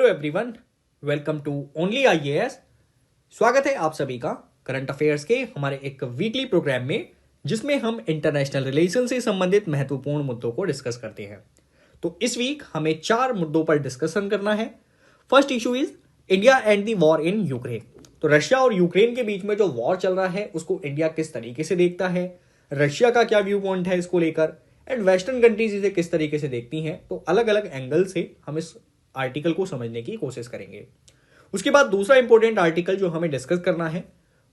Hello everyone, welcome to only IAS. स्वागत है आप सभी का करंट अफेयर्स के हमारे एक वीकली प्रोग्राम में, जिसमें हम इंटरनेशनल रिलेशन से संबंधित महत्वपूर्ण मुद्दों को डिस्कस करते हैं। तो इस वीक हमें 4 मुद्दों पर डिस्कशन करना है। First issue is India and the war in Ukraine. तो रशिया और यूक्रेन के बीच में जो वॉर चल रहा है उसको इंडिया किस तरीके से देखता है, रशिया का क्या व्यू पॉइंट है इसको लेकर, एंड वेस्टर्न कंट्रीज इसे किस तरीके से देखती हैं। तो अलग अलग एंगल से हम इस आर्टिकल को समझने की कोशिश करेंगे। उसके बाद दूसरा इंपॉर्टेंट आर्टिकल जो हमें डिस्कस करना है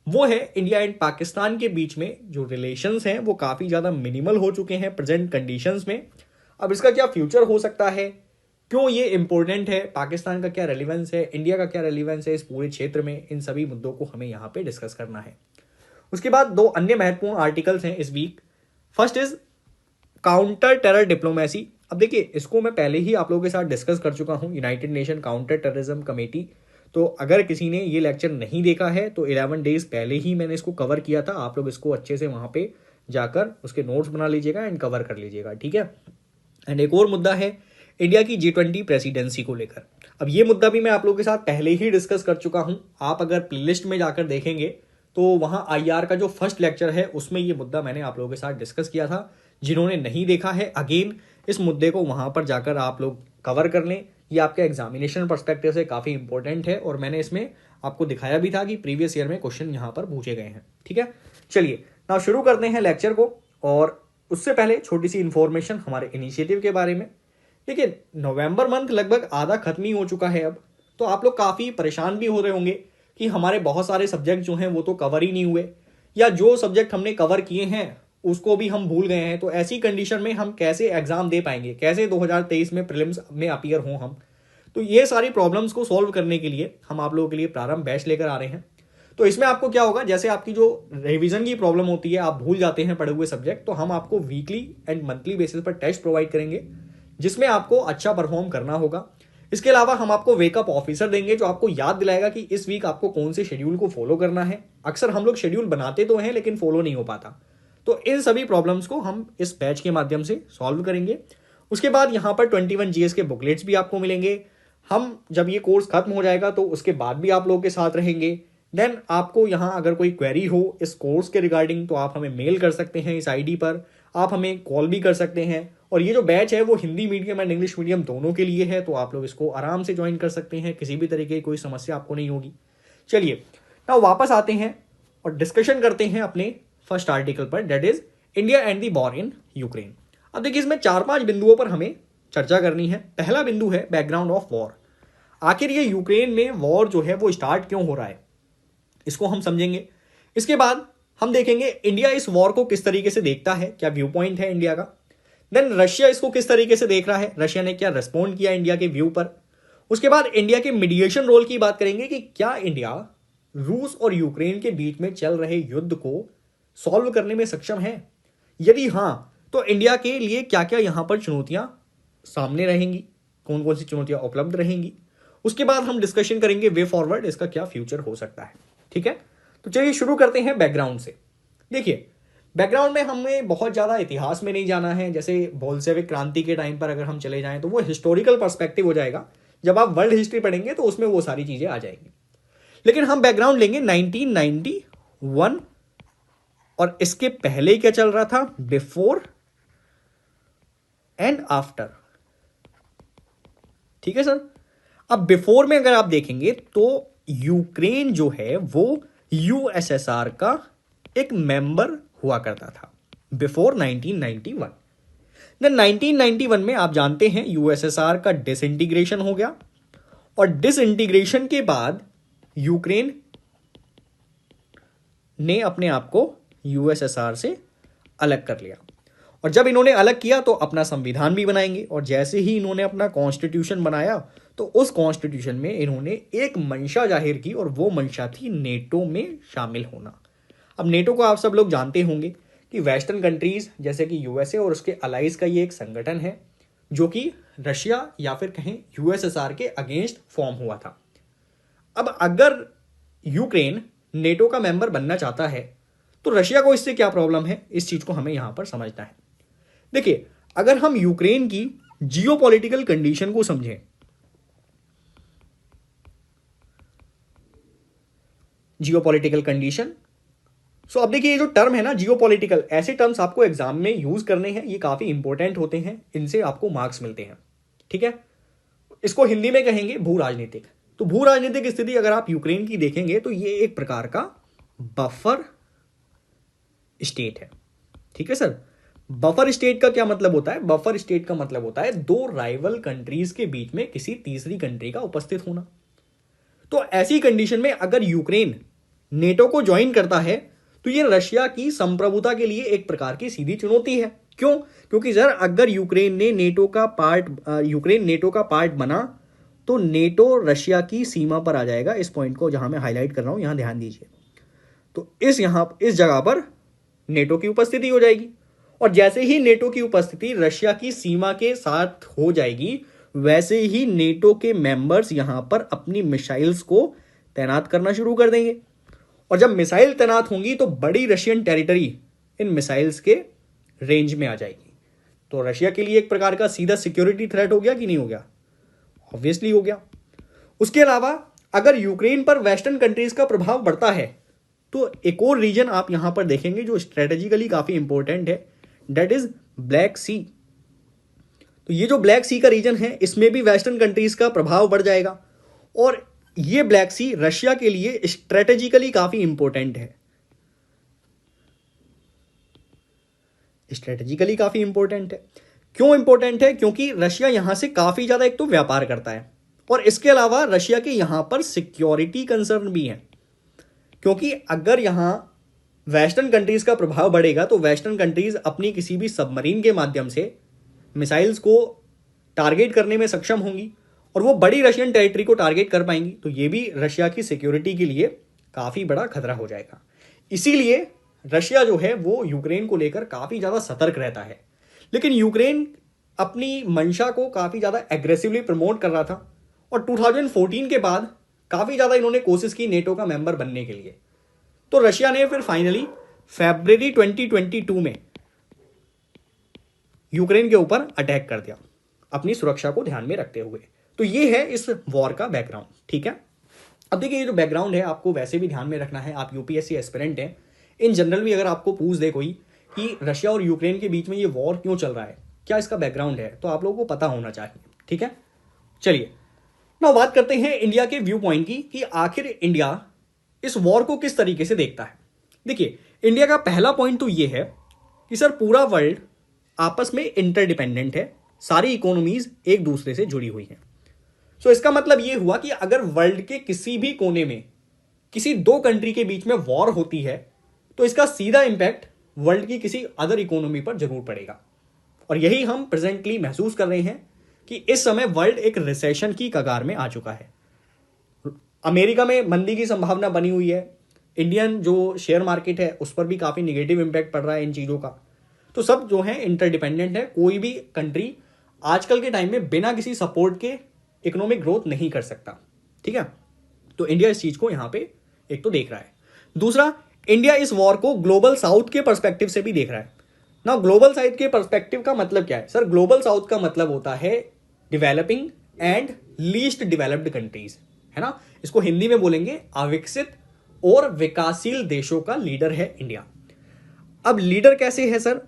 वो है इंडिया एंड पाकिस्तान के बीच में जो रिलेशंस हैं वो काफी ज्यादा मिनिमल हो चुके हैं प्रेजेंट कंडीशंस में। अब इसका क्या फ्यूचर हो सकता है, क्यों ये इंपॉर्टेंट है, पाकिस्तान का क्या रेलिवेंस है, इंडिया का क्या रेलिवेंस है इस पूरे क्षेत्र में, इन सभी मुद्दों को हमें यहाँ पे डिस्कस करना है। उसके बाद 2 अन्य महत्वपूर्ण आर्टिकल्स हैं इस week. First is counter terror diplomacy. अब देखिए, इसको मैं पहले ही आप लोगों के साथ डिस्कस कर चुका हूं, United nation counter terrorism committee. तो अगर किसी ने ये लेक्चर नहीं देखा है तो 11 डेज पहले ही मैंने इसको कवर किया था। आप लोग इसको अच्छे से वहां पे जाकर उसके नोट्स बना लीजिएगा एंड कवर कर लीजिएगा, ठीक है। एंड एक और मुद्दा है इंडिया की G20 प्रेसिडेंसी को लेकर। अब ये मुद्दा भी मैं आप लोगों के साथ पहले ही डिस्कस कर चुका हूं। आप अगर प्लेलिस्ट में जाकर देखेंगे तो वहां IR का जो फर्स्ट लेक्चर है उसमें ये मुद्दा मैंने आप लोगों के साथ डिस्कस किया था। जिन्होंने नहीं देखा है, अगेन इस मुद्दे को वहां पर जाकर आप लोग कवर कर लें। ये आपके एग्जामिनेशन पर्सपेक्टिव से काफी इंपॉर्टेंट है और मैंने इसमें आपको दिखाया भी था कि प्रीवियस ईयर में क्वेश्चन यहां पर पूछे गए हैं, ठीक है। चलिए ना शुरू करते हैं लेक्चर को। और उससे पहले छोटी सी इंफॉर्मेशन हमारे इनिशिएटिव के बारे में। देखिए, नवंबर मंथ लगभग आधा खत्म ही हो चुका है अब। तो आप लोग काफी परेशान भी हो रहे होंगे कि हमारे बहुत सारे सब्जेक्ट जो हैं वो तो कवर ही नहीं हुए, या जो सब्जेक्ट हमने कवर किए हैं उसको भी हम भूल गए हैं। तो ऐसी कंडीशन में हम कैसे एग्जाम दे पाएंगे, कैसे 2023 में प्रीलिम्स में अपीयर हों हम। तो ये सारी प्रॉब्लम्स को सॉल्व करने के लिए हम आप लोगों के लिए प्रारंभ बैच लेकर आ रहे हैं। तो इसमें आपको क्या होगा, जैसे आपकी जो रिवीजन की प्रॉब्लम होती है, आप भूल जाते हैं पढ़े हुए सब्जेक्ट, तो हम आपको वीकली एंड मंथली बेसिस पर टेस्ट प्रोवाइड करेंगे जिसमें आपको अच्छा परफॉर्म करना होगा। इसके अलावा हम आपको वेकअप ऑफिसर देंगे जो आपको याद दिलाएगा कि इस वीक आपको कौन से शेड्यूल को फॉलो करना है। अक्सर हम लोग शेड्यूल बनाते तो हैं लेकिन फॉलो नहीं हो पाता। तो इन सभी प्रॉब्लम्स को हम इस बैच के माध्यम से सॉल्व करेंगे। उसके बाद यहाँ पर 21 GS के बुकलेट्स भी आपको मिलेंगे। हम जब ये कोर्स खत्म हो जाएगा तो उसके बाद भी आप लोगों के साथ रहेंगे। देन आपको यहाँ अगर कोई क्वेरी हो इस कोर्स के रिगार्डिंग तो आप हमें मेल कर सकते हैं इस ID पर, आप हमें कॉल भी कर सकते हैं। और ये जो बैच है वो Hindi medium and English medium दोनों के लिए है, तो आप लोग इसको आराम से ज्वाइन कर सकते हैं, किसी भी तरीके की कोई समस्या आपको नहीं होगी। चलिए ना वापस आते हैं और डिस्कशन करते हैं अपने फर्स्ट आर्टिकल पर, that is India and the war in Ukraine. अब देखिए, इसमें 4-5 बिंदुओं पर हमें चर्चा करनी है। पहला बिंदु है बैकग्राउंड ऑफ वॉर। आखिर ये यूक्रेन में वॉर जो है वो स्टार्ट क्यों हो रहा है, इसको हम समझेंगे। इसके बाद हम देखेंगे इंडिया इस वॉर को किस तरीके से देखता है, क्या व्यू पॉइंट है इंडिया का। देन रशिया इसको किस तरीके से देख रहा है, रशिया ने क्या रेस्पॉन्ड किया इंडिया के व्यू पर। उसके बाद इंडिया के मीडिएशन रोल की बात करेंगे कि क्या इंडिया रूस और यूक्रेन के बीच में चल रहे युद्ध को सॉल्व करने में सक्षम है। यदि हां तो इंडिया के लिए क्या क्या यहां पर चुनौतियां सामने रहेंगी, कौन कौन सी चुनौतियां उपलब्ध रहेंगी। उसके बाद हम डिस्कशन करेंगे वे फॉरवर्ड, इसका क्या फ्यूचर हो सकता है, ठीक है। तो चलिए शुरू करते हैं बैकग्राउंड से। देखिए, बैकग्राउंड में हमें बहुत ज्यादा इतिहास में नहीं जाना है। जैसे बोल्शेविक क्रांति के टाइम पर अगर हम चले जाएं तो वो हिस्टोरिकल पर्सपेक्टिव हो जाएगा। जब आप वर्ल्ड हिस्ट्री पढ़ेंगे तो उसमें वो सारी चीजें आ जाएंगी। लेकिन हम बैकग्राउंड लेंगे 1991 और इसके पहले क्या चल रहा था, बिफोर एंड आफ्टर, ठीक है सर। अब बिफोर में अगर आप देखेंगे तो यूक्रेन जो है वो USSR का एक मेंबर हुआ करता था बिफोर 1991। देन 1991 में आप जानते हैं USSR का डिसइंटीग्रेशन हो गया और डिसइंटीग्रेशन के बाद यूक्रेन ने अपने आप को USSR से अलग कर लिया। और जब इन्होंने अलग किया तो अपना संविधान भी बनाएंगे, और जैसे ही इन्होंने अपना कॉन्स्टिट्यूशन बनाया तो उस कॉन्स्टिट्यूशन में इन्होंने एक मंशा जाहिर की और वो मंशा थी नेटो में शामिल होना। अब नेटो को आप सब लोग जानते होंगे कि वेस्टर्न कंट्रीज जैसे कि USA और उसके अलाइज का ये एक संगठन है जो कि रशिया या फिर कहें USSR के अगेंस्ट फॉर्म हुआ था। अब अगर यूक्रेन नेटो का मेंबर बनना चाहता है तो रशिया को इससे क्या प्रॉब्लम है, इस चीज को हमें यहां पर समझना है। देखिए, अगर हम यूक्रेन की जियोपॉलिटिकल कंडीशन को समझें जियोपॉलिटिकल कंडीशन। सो अब देखिए, ये जो टर्म है ना जियोपॉलिटिकल, ऐसे टर्म्स आपको एग्जाम में यूज करने हैं, ये काफी इंपॉर्टेंट होते हैं, इनसे आपको मार्क्स मिलते हैं। ठीक है, इसको हिंदी में कहेंगे भू राजनीतिक। तो भू राजनीतिक स्थिति अगर आप यूक्रेन की देखेंगे तो ये एक प्रकार का बफर स्टेट है। ठीक है सर, बफर स्टेट का क्या मतलब होता है? बफर स्टेट का मतलब होता है दो राइवल कंट्रीज के बीच में किसी तीसरी कंट्री का उपस्थित होना। तो ऐसी कंडीशन में अगर यूक्रेन नेटो को ज्वाइन करता है तो ये रशिया की संप्रभुता के लिए एक प्रकार की सीधी चुनौती है। क्यों? क्योंकि सर अगर यूक्रेन नेटो का पार्ट बना तो नेटो रशिया की सीमा पर आ जाएगा। इस पॉइंट को जहां मैं हाईलाइट कर रहा हूं, यहां ध्यान दीजिए। तो इस जगह पर नेटो की उपस्थिति हो जाएगी, और जैसे ही नेटो की उपस्थिति रशिया की सीमा के साथ हो जाएगी, वैसे ही नेटो के मेंबर्स यहां पर अपनी मिसाइल्स को तैनात करना शुरू कर देंगे। और जब मिसाइल तैनात होंगी तो बड़ी रशियन टेरिटरी इन मिसाइल्स के रेंज में आ जाएगी। तो रशिया के लिए एक प्रकार का सीधा सिक्योरिटी थ्रेट हो गया कि नहीं हो गया? ऑब्वियसली हो गया। उसके अलावा अगर यूक्रेन पर वेस्टर्न कंट्रीज का प्रभाव बढ़ता है तो एक और रीजन आप यहां पर देखेंगे जो स्ट्रेटेजिकली काफी इंपॉर्टेंट है, दैट इज ब्लैक सी। तो ये जो ब्लैक सी का रीजन है, इसमें भी वेस्टर्न कंट्रीज का प्रभाव बढ़ जाएगा, और ये ब्लैक सी रशिया के लिए स्ट्रेटेजिकली काफी इंपॉर्टेंट है। स्ट्रेटेजिकली काफी इंपॉर्टेंट है। क्यों इंपॉर्टेंट है? क्योंकि रशिया यहां से काफी ज्यादा एक तो व्यापार करता है, और इसके अलावा रशिया के यहां पर सिक्योरिटी कंसर्न भी है। क्योंकि अगर यहां वेस्टर्न कंट्रीज का प्रभाव बढ़ेगा तो वेस्टर्न कंट्रीज अपनी किसी भी सबमरीन के माध्यम से मिसाइल्स को टारगेट करने में सक्षम होंगी, और वो बड़ी रशियन टेरिटरी को टारगेट कर पाएंगी। तो ये भी रशिया की सिक्योरिटी के लिए काफी बड़ा खतरा हो जाएगा। इसीलिए रशिया जो है वो यूक्रेन को लेकर काफी ज्यादा सतर्क रहता है। लेकिन यूक्रेन अपनी मंशा को काफी ज्यादा एग्रेसिवली प्रमोट कर रहा था, और 2014 के बाद काफी ज्यादा इन्होंने कोशिश की नेटो का मेंबर बनने के लिए। तो रशिया ने फिर फाइनली फरवरी 2022 में यूक्रेन के ऊपर अटैक कर दिया, अपनी सुरक्षा को ध्यान में रखते हुए। तो ये है इस वॉर का बैकग्राउंड। ठीक है, अब देखिए, ये जो बैकग्राउंड है आपको वैसे भी ध्यान में रखना है। आप यूपीएससी एस्पिरेंट हैं, इन जनरल भी अगर आपको पूछ दे कोई कि रशिया और यूक्रेन के बीच में ये वॉर क्यों चल रहा है, क्या इसका बैकग्राउंड है, तो आप लोगों को पता होना चाहिए। ठीक है, चलिए ना बात करते हैं इंडिया के व्यू पॉइंट की, कि आखिर इंडिया इस वॉर को किस तरीके से देखता है। देखिए, इंडिया का पहला पॉइंट तो ये है कि सर पूरा वर्ल्ड आपस में इंटरडिपेंडेंट है, सारी इकोनॉमीज एक दूसरे से जुड़ी हुई हैं। सो इसका मतलब ये हुआ कि अगर वर्ल्ड के किसी भी कोने में किसी दो कंट्री के बीच में वॉर होती है तो इसका सीधा इंपैक्ट वर्ल्ड की किसी अदर इकोनॉमी पर जरूर पड़ेगा। और यही हम प्रेजेंटली महसूस कर रहे हैं कि इस समय वर्ल्ड एक रिसेशन की कगार में आ चुका है। अमेरिका में मंदी की संभावना बनी हुई है, इंडियन जो शेयर मार्केट है उस पर भी काफी निगेटिव इंपैक्ट पड़ रहा है इन चीजों का। तो सब जो है इंटरडिपेंडेंट है, कोई भी कंट्री आजकल के टाइम में बिना किसी सपोर्ट के इकोनॉमिक ग्रोथ नहीं कर सकता। ठीक है, तो इंडिया इस चीज को यहां पे एक तो देख रहा है। दूसरा, इंडिया इस वॉर को ग्लोबल साउथ के पर्सपेक्टिव से भी देख रहा है ना। ग्लोबल साउथ के पर्सपेक्टिव का मतलब क्या है सर? ग्लोबल साउथ का मतलब होता है developing and least developed countries, है ना। इसको हिंदी में बोलेंगे अविकसित और विकासशील देशों का लीडर है इंडिया। अब लीडर कैसे है सर?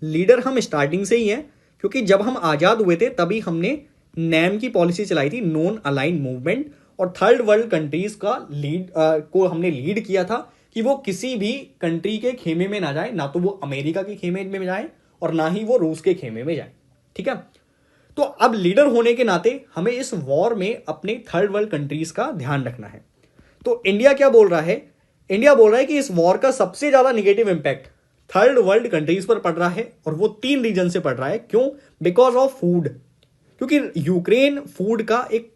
लीडर हम स्टार्टिंग से ही हैं, क्योंकि जब हम आजाद हुए थे तभी हमने नैम की पॉलिसी चलाई थी, नॉन अलाइन मूवमेंट, और थर्ड वर्ल्ड कंट्रीज का को हमने लीड किया था कि वो किसी भी कंट्री के खेमे में ना जाए, ना तो वो अमेरिका के खेमे में जाए और ना ही वो रूस के खेमे में जाए। ठीक है, तो अब लीडर होने के नाते हमें इस वॉर में अपने थर्ड वर्ल्ड कंट्रीज का ध्यान रखना है। तो इंडिया क्या बोल रहा है? इंडिया बोल रहा है कि इस वॉर का सबसे ज्यादा negative impact third world countries पर पड़ रहा है, और वो 3 रीजन से पड़ रहा है। क्यों? बिकॉज ऑफ फूड, क्योंकि यूक्रेन फूड का एक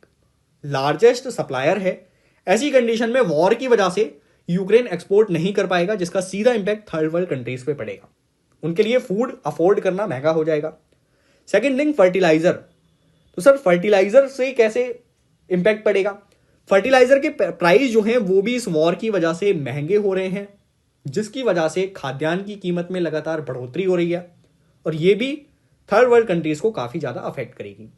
लार्जेस्ट सप्लायर है। ऐसी कंडीशन में वॉर की वजह से यूक्रेन एक्सपोर्ट नहीं कर पाएगा, जिसका सीधा इंपैक्ट थर्ड वर्ल्ड कंट्रीज पे पड़ेगा। उनके लिए फूड अफोर्ड करना महंगा हो जाएगा। Second thing, fertilizer. तो सर फर्टिलाइजर से कैसे इंपैक्ट पड़ेगा? फर्टिलाइजर के प्राइस जो हैं वो भी इस वॉर की वजह से महंगे हो रहे हैं, जिसकी वजह से खाद्यान्न की कीमत में लगातार बढ़ोतरी हो रही है, और ये भी थर्ड वर्ल्ड कंट्रीज को काफी ज्यादा अफेक्ट करेगी।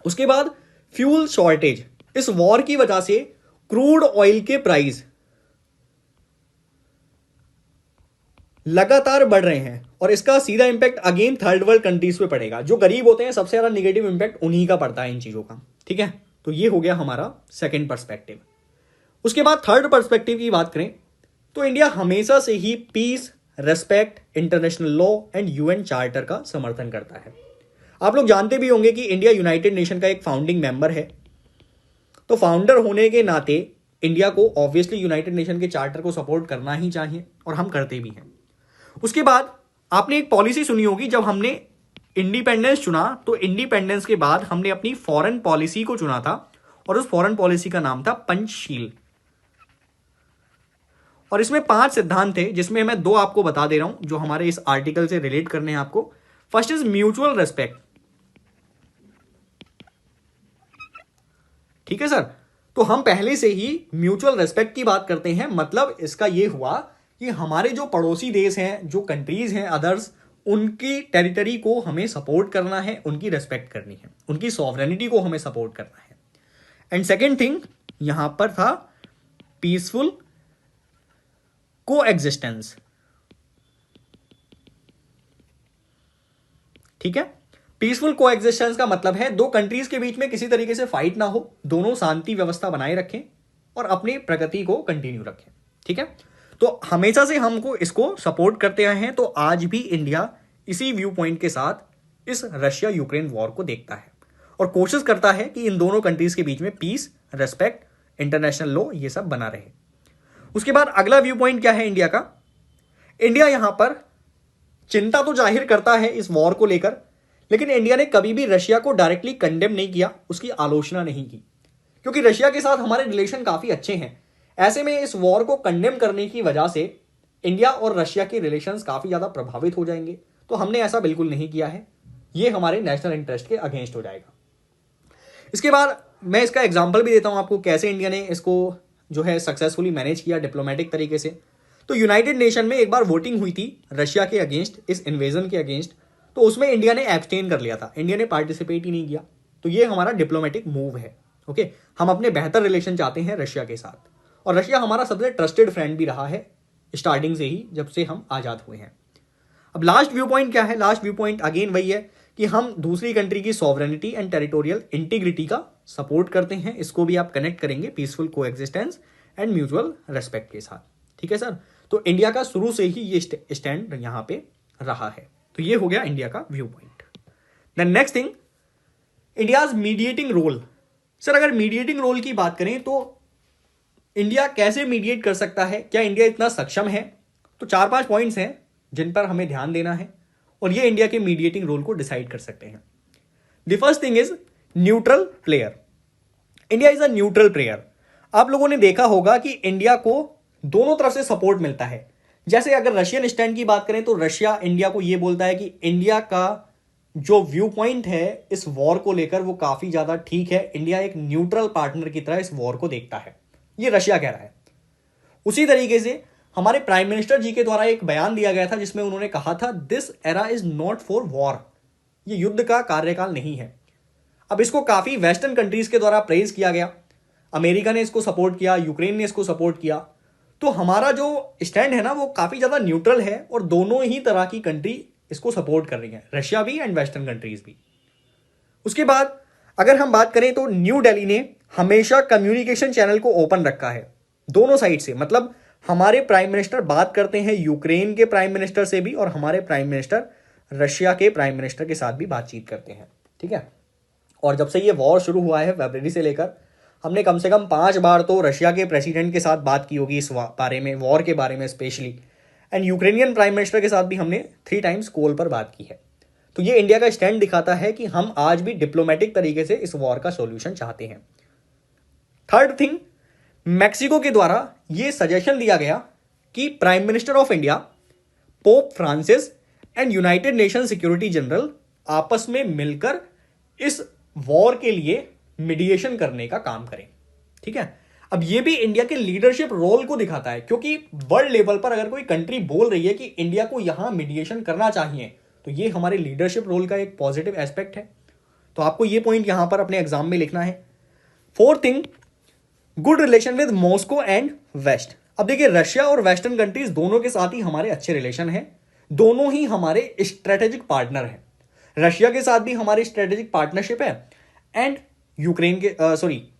उसके बाद फ्यूल शॉर्टेज, इस वॉर की वजह से क्रूड ऑयल के प्राइस लगातार बढ़ रहे हैं और इसका सीधा impact again third world countries पे पड़ेगा। जो गरीब होते हैं सबसे ज्यादा निगेटिव इंपैक्ट उन्हीं का पड़ता है इन चीजों का। ठीक है, तो ये हो गया हमारा सेकंड पर्सपेक्टिव। उसके बाद थर्ड पर्सपेक्टिव की बात करें तो इंडिया हमेशा से ही peace, respect, international law and UN charter का समर्थन करता है। आप लोग जानते भी होंगे कि इंडिया यूनाइटेड नेशन का एक फाउंडिंग मेंबर है, तो फाउंडर होने के नाते इंडिया को ऑब्वियसली यूनाइटेड नेशन के चार्टर को सपोर्ट करना ही चाहिए और हम करते भी हैं। उसके बाद आपने एक पॉलिसी सुनी होगी, जब हमने इंडिपेंडेंस चुना तो इंडिपेंडेंस के बाद हमने अपनी फॉरेन पॉलिसी को चुना था और उस फॉरेन पॉलिसी का नाम था पंचशील। और इसमें 5 सिद्धांत थे, जिसमें मैं 2 आपको बता दे रहा हूं जो हमारे इस आर्टिकल से रिलेट करने हैं आपको। First is mutual respect. ठीक है सर, तो हम पहले से ही म्यूचुअल रेस्पेक्ट की बात करते हैं। मतलब इसका यह हुआ कि हमारे जो पड़ोसी देश हैं, जो कंट्रीज हैं अदर्स, उनकी टेरिटरी को हमें सपोर्ट करना है, उनकी रेस्पेक्ट करनी है, उनकी सॉवरेनिटी को हमें सपोर्ट करना है। एंड सेकेंड थिंग यहां पर था पीसफुल को एग्जिस्टेंस। ठीक है, पीसफुल को एग्जिस्टेंस का मतलब है 2 कंट्रीज के बीच में किसी तरीके से फाइट ना हो, दोनों शांति व्यवस्था बनाए रखें और अपनी प्रगति को कंटिन्यू रखें। ठीक है, तो हमेशा से हमको इसको सपोर्ट करते आए हैं, तो आज भी इंडिया इसी व्यू पॉइंट के साथ इस रशिया यूक्रेन वॉर को देखता है और कोशिश करता है कि इन दोनों कंट्रीज के बीच में पीस, रेस्पेक्ट, इंटरनेशनल लॉ ये सब बना रहे। उसके बाद अगला व्यू पॉइंट क्या है इंडिया का? इंडिया यहां पर चिंता तो जाहिर करता है इस वॉर को लेकर, लेकिन इंडिया ने कभी भी रशिया को डायरेक्टली कंडेम नहीं किया, उसकी आलोचना नहीं की, क्योंकि रशिया के साथ हमारे रिलेशन काफी अच्छे हैं। ऐसे में इस वॉर को कंडेम करने की वजह से इंडिया और रशिया के रिलेशंस काफी ज्यादा प्रभावित हो जाएंगे, तो हमने ऐसा बिल्कुल नहीं किया है। ये हमारे नेशनल इंटरेस्ट के अगेंस्ट हो जाएगा। इसके बाद मैं इसका एग्जाम्पल भी देता हूं आपको, कैसे इंडिया ने इसको जो है सक्सेसफुली मैनेज किया डिप्लोमेटिक तरीके से। तो यूनाइटेड नेशन में एक बार वोटिंग हुई थी रशिया के अगेंस्ट, इस इन्वेजन के अगेंस्ट, तो उसमें इंडिया ने एब्सटेन कर लिया था, इंडिया ने पार्टिसिपेट ही नहीं किया। तो ये हमारा डिप्लोमेटिक मूव है। ओके, हम अपने बेहतर रिलेशन चाहते हैं रशिया के साथ, और रशिया हमारा सबसे ट्रस्टेड फ्रेंड भी रहा है स्टार्टिंग से ही, जब से हम आजाद हुए हैं। अब लास्ट व्यू पॉइंट क्या है? लास्ट व्यू पॉइंट अगेन वही है कि हम दूसरी कंट्री की सॉवरेनिटी एंड टेरिटोरियल इंटीग्रिटी का सपोर्ट करते हैं। इसको भी आप कनेक्ट करेंगे peaceful coexistence and mutual respect के साथ। ठीक है सर, तो इंडिया का शुरू से ही ये स्टैंड यहां पे रहा है। तो ये हो गया इंडिया का view point. Then next thing, India's mediating role. Sir अगर मीडिएटिंग रोल की बात करें तो इंडिया कैसे मीडिएट कर सकता है, क्या इंडिया इतना सक्षम है? तो 4-5 पॉइंट्स हैं जिन पर हमें ध्यान देना है और ये इंडिया के मीडिएटिंग रोल को डिसाइड कर सकते हैं। The first thing is neutral player. India is a neutral player. आप लोगों ने देखा होगा कि इंडिया को दोनों तरफ से सपोर्ट मिलता है। जैसे अगर रशियन स्टैंड की बात करें तो रशिया इंडिया को यह बोलता है कि इंडिया का जो व्यू पॉइंट है इस वॉर को लेकर वो काफी ज्यादा ठीक है, इंडिया एक न्यूट्रल पार्टनर की तरह इस वॉर को देखता है, ये रशिया कह रहा है। उसी तरीके से हमारे प्राइम मिनिस्टर जी के द्वारा एक बयान दिया गया था जिसमें उन्होंने कहा था this era is not for war, ये युद्ध का कार्यकाल नहीं है। अब इसको काफी वेस्टर्न कंट्रीज के द्वारा प्रेज किया गया, अमेरिका ने इसको सपोर्ट किया, यूक्रेन ने इसको सपोर्ट किया। तो हमारा जो स्टैंड है ना वो काफी ज्यादा न्यूट्रल है और दोनों ही तरह की कंट्री इसको सपोर्ट कर रही है, रशिया भी एंड वेस्टर्न कंट्रीज भी। उसके बाद अगर हम बात करें तो न्यू दिल्ली ने हमेशा कम्युनिकेशन चैनल को ओपन रखा है दोनों साइड से। मतलब हमारे प्राइम मिनिस्टर बात करते हैं यूक्रेन के प्राइम मिनिस्टर से भी और हमारे प्राइम मिनिस्टर रशिया के प्राइम मिनिस्टर के साथ भी बातचीत करते हैं। ठीक है, और जब से ये वॉर शुरू हुआ है फरवरी से लेकर, हमने कम से कम 5 बार तो रशिया के प्रेसिडेंट के साथ बात की होगी इस बारे में, वॉर के बारे में specially, and Ukrainian prime minister के साथ भी हमने 3 टाइम्स कॉल पर बात की है। तो ये इंडिया का स्टैंड दिखाता है कि हम आज भी डिप्लोमेटिक तरीके से इस वॉर का सॉल्यूशन चाहते हैं। थर्ड थिंग, मैक्सिको के द्वारा यह सजेशन दिया गया कि prime minister of India, pope Francis and United nation security general आपस में मिलकर इस वॉर के लिए मीडिएशन करने का काम करें। ठीक है, अब यह भी इंडिया के लीडरशिप रोल को दिखाता है, क्योंकि वर्ल्ड लेवल पर अगर कोई कंट्री बोल रही है कि इंडिया को यहां मीडिएशन करना चाहिए तो यह हमारे लीडरशिप रोल का एक पॉजिटिव एस्पेक्ट है। तो आपको यह पॉइंट यहां पर अपने एग्जाम में लिखना है। Fourth thing, good relation with Moscow and west. अब देखिए, रशिया और वेस्टर्न कंट्रीज दोनों के साथ ही हमारे अच्छे रिलेशन हैं, दोनों ही हमारे स्ट्रेटेजिक पार्टनर हैं। रशिया के साथ भी हमारी स्ट्रेटेजिक पार्टनरशिप है, एंड यूक्रेन के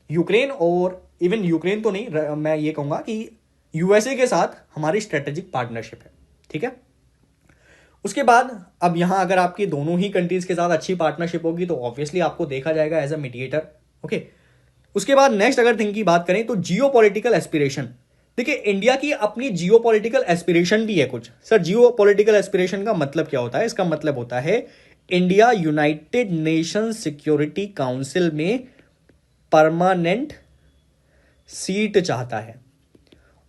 यूक्रेन और इवन यूक्रेन तो नहीं, मैं ये कहूंगा कि यूएसए के साथ हमारी स्ट्रेटेजिक पार्टनरशिप है। ठीक है, उसके बाद अब यहां अगर आपकी दोनों ही कंट्रीज के साथ अच्छी पार्टनरशिप होगी तो ऑब्वियसली आपको देखा जाएगा एज अ मीडिएटर। ओके, उसके बाद नेक्स्ट अगर थिंग की बात करें तो जियो पॉलिटिकल एस्पिरेशन। देखिए, इंडिया की अपनी जियो पॉलिटिकल एस्पिरेशन भी है कुछ। सर, जियो पॉलिटिकल एस्पिरेशन का मतलब क्या होता है? इसका मतलब होता है India United nation security council में परमानेंट सीट चाहता है,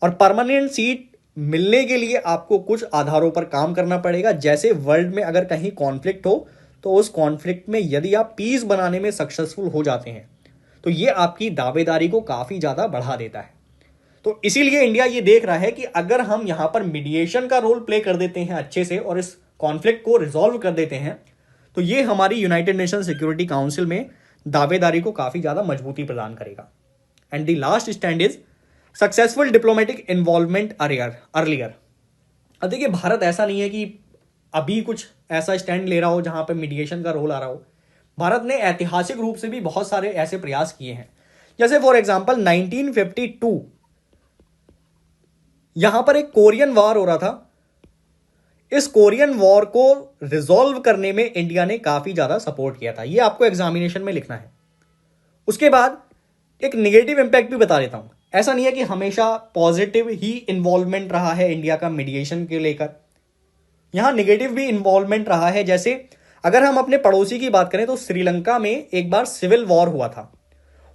और परमानेंट सीट मिलने के लिए आपको कुछ आधारों पर काम करना पड़ेगा। जैसे वर्ल्ड में अगर कहीं कॉन्फ्लिक्ट हो तो उस कॉन्फ्लिक्ट में यदि आप पीस बनाने में सक्सेसफुल हो जाते हैं तो ये आपकी दावेदारी को काफी ज्यादा बढ़ा देता है। तो इसीलिए इंडिया ये देख रहा है कि अगर हम यहां पर मीडिएशन का रोल प्ले कर देते हैं अच्छे से और इस कॉन्फ्लिक्ट को रिजॉल्व कर देते हैं तो ये हमारी यूनाइटेड नेशन सिक्योरिटी काउंसिल में दावेदारी को काफी ज्यादा मजबूती प्रदान करेगा। And the last stand is successful diplomatic involvement earlier. अब देखिए, भारत ऐसा नहीं है कि अभी कुछ ऐसा स्टैंड ले रहा हो जहां पर मीडिएशन का रोल आ रहा हो। भारत ने ऐतिहासिक रूप से भी बहुत सारे ऐसे प्रयास किए हैं। जैसे फॉर एग्जांपल 1952 यहां पर एक कोरियन वॉर हो रहा था। इस कोरियन वॉर को रिजॉल्व करने में इंडिया ने काफी ज्यादा सपोर्ट किया था। यह आपको एग्जामिनेशन में लिखना है। उसके बाद एक नेगेटिव इंपैक्ट भी बता देता हूं। ऐसा नहीं है कि हमेशा पॉजिटिव ही इन्वॉल्वमेंट रहा है इंडिया का मीडिएशन के लेकर, यहां नेगेटिव भी इन्वॉल्वमेंट रहा है। जैसे अगर हम अपने पड़ोसी की बात करें तो श्रीलंका में एक बार सिविल वॉर हुआ था,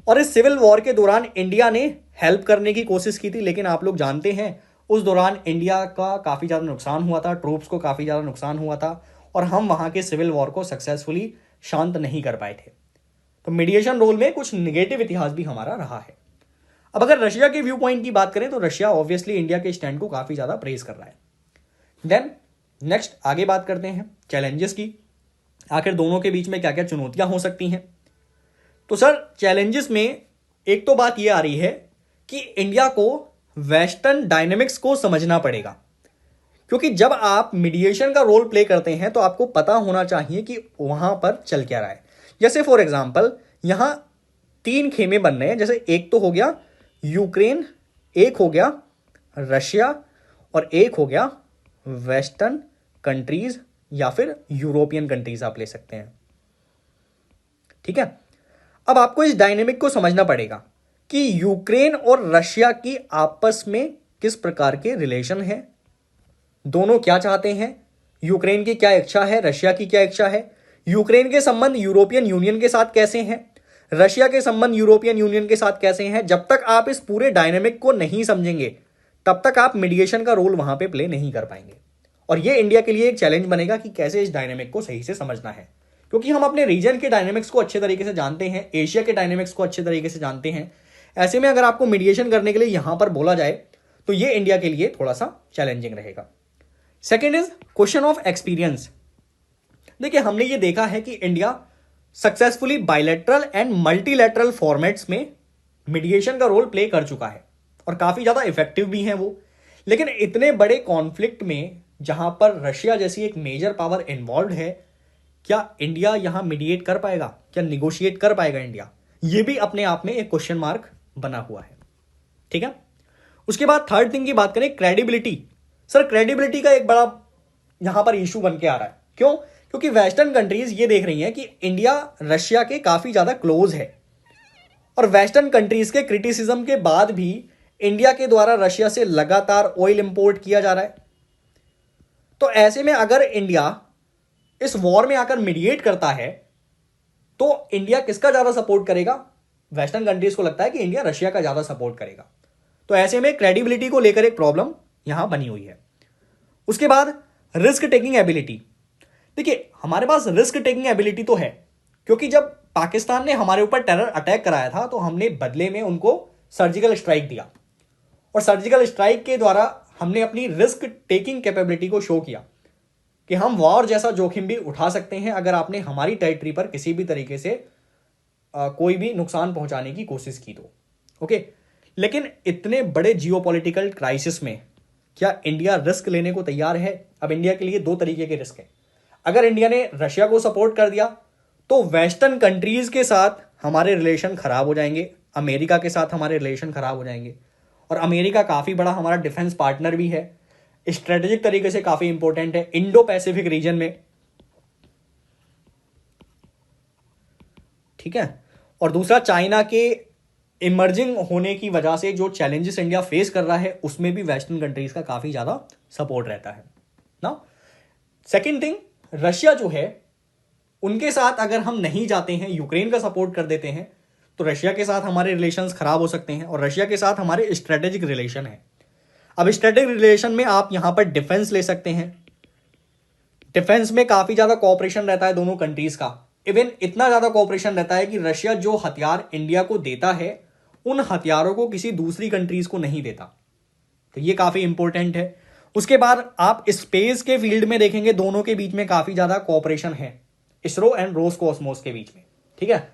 और इस सिविल वॉर के दौरान इंडिया ने हेल्प करने की कोशिश की थी, लेकिन आप लोग जानते हैं उस दौरान इंडिया का काफी ज्यादा नुकसान हुआ था, ट्रूप्स को काफी ज्यादा नुकसान हुआ था, और हम वहां के सिविल वॉर को सक्सेसफुली शांत नहीं कर पाए थे। तो मीडिएशन रोल में कुछ निगेटिव इतिहास भी हमारा रहा है। अब अगर रशिया के व्यू पॉइंट की बात करें तो रशिया ऑब्वियसली इंडिया के स्टैंड को काफी ज्यादा प्रेज कर रहा है। देन नेक्स्ट आगे बात करते हैं चैलेंजेस की। आखिर दोनों के बीच में क्या क्या चुनौतियां हो सकती हैं? तो सर, चैलेंजेस में एक तो बात यह आ रही है कि इंडिया को वेस्टर्न डायनेमिक्स को समझना पड़ेगा, क्योंकि जब आप मीडिएशन का रोल प्ले करते हैं तो आपको पता होना चाहिए कि वहां पर चल क्या रहा है। जैसे फॉर एग्जांपल यहां 3 खेमे बन रहे हैं। जैसे एक तो हो गया यूक्रेन, एक हो गया रशिया, और एक हो गया वेस्टर्न कंट्रीज या फिर यूरोपियन कंट्रीज आप ले सकते हैं। ठीक है, अब आपको इस डायनेमिक को समझना पड़ेगा कि यूक्रेन और रशिया की आपस में किस प्रकार के रिलेशन है, दोनों क्या चाहते हैं, यूक्रेन की क्या इच्छा है, रशिया की क्या इच्छा है, यूक्रेन के संबंध यूरोपियन यूनियन के साथ कैसे हैं, रशिया के संबंध यूरोपियन यूनियन के साथ कैसे हैं। जब तक आप इस पूरे डायनेमिक को नहीं समझेंगे तब तक आप मीडिएशन का रोल वहां पे प्ले नहीं कर पाएंगे, और ये इंडिया के लिए एक चैलेंज बनेगा कि कैसे इस डायनेमिक को सही से समझना है, क्योंकि हम अपने रीजन के डायनेमिक्स को अच्छे तरीके से जानते हैं, एशिया के डायनेमिक्स को अच्छे तरीके से जानते हैं। ऐसे में अगर आपको मीडिएशन करने के लिए यहां पर बोला जाए तो ये इंडिया के लिए थोड़ा सा चैलेंजिंग रहेगा। Second is question of experience. देखिए, हमने ये देखा है कि India successfully bilateral and multilateral formats में मीडिएशन का रोल प्ले कर चुका है और काफी ज्यादा इफेक्टिव भी है वो। लेकिन इतने बड़े कॉन्फ्लिक्ट में जहां पर रशिया जैसी एक मेजर पावर इन्वॉल्व है, क्या इंडिया यहां मीडिएट कर पाएगा, क्या निगोशिएट कर पाएगा इंडिया? ये भी अपने आप में एक क्वेश्चन मार्क बना हुआ है। ठीक है, उसके बाद थर्ड थिंग की बात करें, क्रेडिबिलिटी। सर, क्रेडिबिलिटी का एक बड़ा यहां पर इशू बन के आ रहा है। क्यों? क्योंकि वेस्टर्न कंट्रीज ये देख रही हैं कि इंडिया रशिया के काफी ज्यादा क्लोज है, और वेस्टर्न कंट्रीज के क्रिटिसिज्म के बाद भी इंडिया के द्वारा रशिया से लगातार ऑयल इंपोर्ट किया जा रहा है। तो ऐसे में अगर इंडिया इस वॉर में आकर मीडिएट करता है तो इंडिया किसका ज्यादा सपोर्ट करेगा? वेस्टर्न कंट्रीज को लगता है कि इंडिया रशिया का ज्यादा सपोर्ट करेगा। तो ऐसे में क्रेडिबिलिटी को लेकर एक प्रॉब्लम यहां बनी हुई है। उसके बाद रिस्क टेकिंग एबिलिटी। देखिए, हमारे पास रिस्क टेकिंग एबिलिटी तो है, क्योंकि जब पाकिस्तान ने हमारे ऊपर टेरर अटैक कराया था तो हमने बदले में उनको सर्जिकल स्ट्राइक दिया, और सर्जिकल स्ट्राइक के द्वारा हमने अपनी रिस्क टेकिंग कैपेबिलिटी को शो किया कि हम वॉर जैसा जोखिम भी उठा सकते हैं अगर आपने हमारी टेरिटरी पर किसी भी तरीके से कोई भी नुकसान पहुंचाने की कोशिश की तो। ओके, लेकिन इतने बड़े जियोपॉलिटिकल क्राइसिस में क्या इंडिया रिस्क लेने को तैयार है? अब इंडिया के लिए दो तरीके के रिस्क हैं। अगर इंडिया ने रशिया को सपोर्ट कर दिया तो वेस्टर्न कंट्रीज के साथ हमारे रिलेशन खराब हो जाएंगे, अमेरिका के साथ हमारे रिलेशन खराब हो जाएंगे। और अमेरिका काफी बड़ा हमारा डिफेंस पार्टनर भी है, स्ट्रेटेजिक तरीके से काफी इंपॉर्टेंट है इंडो पैसिफिक रीजन में, ठीक है। और दूसरा, चाइना के इमर्जिंग होने की वजह से जो चैलेंजेस इंडिया फेस कर रहा है उसमें भी वेस्टर्न कंट्रीज का काफी ज्यादा सपोर्ट रहता है ना। सेकेंड थिंग, रशिया जो है उनके साथ अगर हम नहीं जाते हैं, यूक्रेन का सपोर्ट कर देते हैं, तो रशिया के साथ हमारे रिलेशंस खराब हो सकते हैं और रशिया के साथ हमारे स्ट्रेटेजिक रिलेशन है। अब स्ट्रेटेजिक रिलेशन में आप यहां पर डिफेंस ले सकते हैं, डिफेंस में काफी ज्यादा कोऑपरेशन रहता है दोनों कंट्रीज का। इवन इतना ज्यादा कोऑपरेशन रहता है कि रशिया जो हथियार इंडिया को देता है उन हथियारों को किसी दूसरी कंट्रीज को नहीं देता, तो ये काफी इंपॉर्टेंट है। उसके बाद आप स्पेस के फील्ड में देखेंगे दोनों के बीच में काफी ज्यादा कोऑपरेशन है, इसरो एंड रोसकॉस्मोस के बीच में, ठीक है।